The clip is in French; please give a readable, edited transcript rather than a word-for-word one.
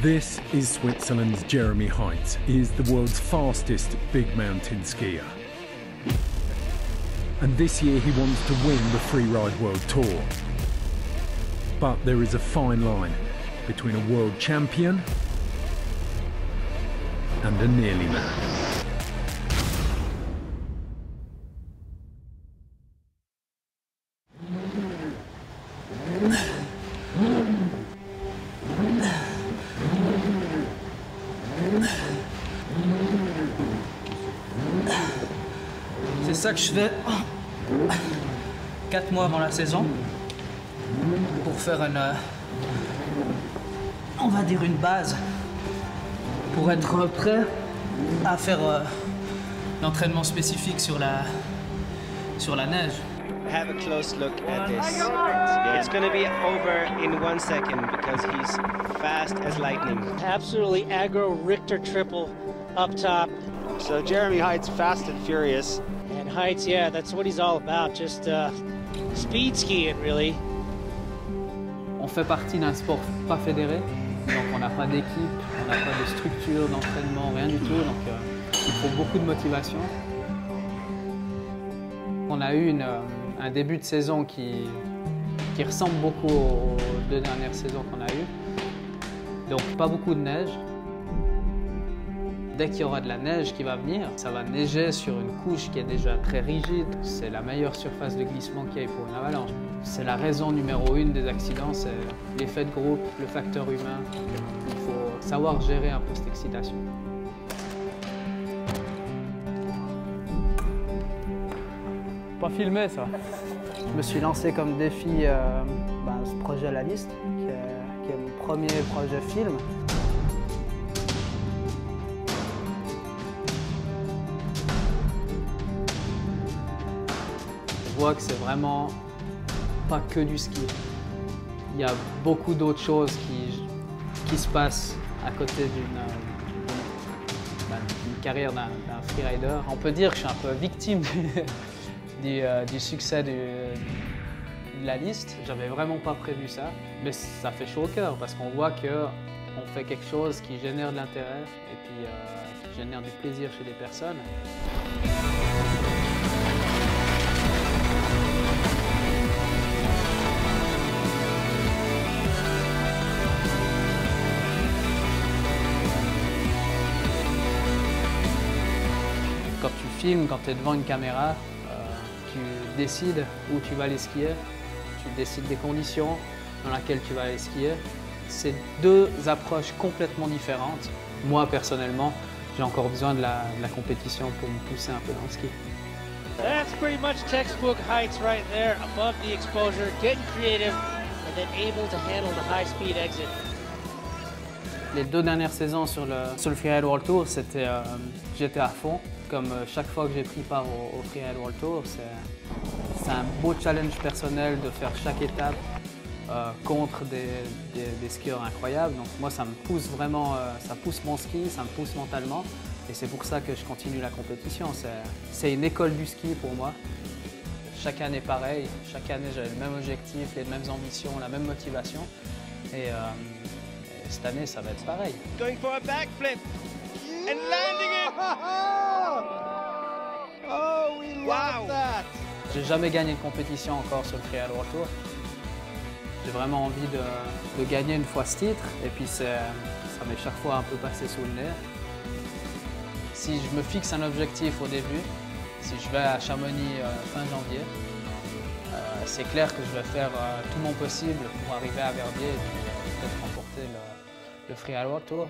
This is Switzerland's Jeremy Heitz. He is the world's fastest big mountain skier. And this year he wants to win the Freeride World Tour. But there is a fine line between a world champion and a nearly man. C'est ça que je fais 4 mois avant la saison pour faire on va dire une base pour être prêt à faire l'entraînement spécifique sur la neige. Have a close look at this. It's going to be over in 1 second because he's fast as lightning. Absolutely aggro Richter triple up top. So Jeremy Heitz, fast and furious. And Heitz, yeah, that's what he's all about, just speed skiing, really. On fait partie d'un sport pas fédéré, donc on n'a pas d'équipe, on n'a pas de structure d'entraînement, rien du tout, donc il faut beaucoup de motivation. On a eu un début de saison qui ressemble beaucoup aux 2 dernières saisons qu'on a eues, donc pas beaucoup de neige. Dès qu'il y aura de la neige qui va venir, ça va neiger sur une couche qui est déjà très rigide. C'est la meilleure surface de glissement qu'il y ait pour une avalanche. C'est la raison numéro 1 des accidents, c'est l'effet de groupe, le facteur humain. Il faut savoir gérer un peu cette excitation. Pas filmé ça. Je me suis lancé comme défi ce projet à la liste, qui est mon premier projet film. Je vois que c'est vraiment pas que du ski. Il y a beaucoup d'autres choses qui se passent à côté d'une carrière d'un freerider. On peut dire que je suis un peu victime du succès de la liste. J'avais vraiment pas prévu ça, mais ça fait chaud au cœur parce qu'on voit qu'on fait quelque chose qui génère de l'intérêt et puis qui génère du plaisir chez des personnes. Quand tu filmes, quand tu es devant une caméra, tu décides où tu vas aller skier, tu décides des conditions dans lesquelles tu vas aller skier. C'est 2 approches complètement différentes. Moi, personnellement, j'ai encore besoin de la compétition pour me pousser un peu dans le ski. That's pretty much textbook Heitz right there, above the exposure, getting creative, and then able to handle the high-speed exit. Les 2 dernières saisons sur le Freeride World Tour, j'étais à fond. Comme chaque fois que j'ai pris part au Freeride World Tour, c'est un beau challenge personnel de faire chaque étape contre des skieurs incroyables. Donc moi, ça me pousse vraiment, ça pousse mon ski, ça me pousse mentalement. Et c'est pour ça que je continue la compétition. C'est une école du ski pour moi. Chaque année pareil, chaque année j'avais le même objectif, les mêmes ambitions, la même motivation. Et cette année, ça va être pareil. Going for a backflip and landing it. Oh, we love that! J'ai jamais gagné de compétition encore sur le Freeride World Tour. J'ai vraiment envie de gagner une fois ce titre et puis ça m'est chaque fois un peu passé sous le nez. Si je me fixe un objectif au début, si je vais à Chamonix fin janvier, c'est clair que je vais faire tout mon possible pour arriver à Verbier et puis peut-être remporter le Freeride World Tour.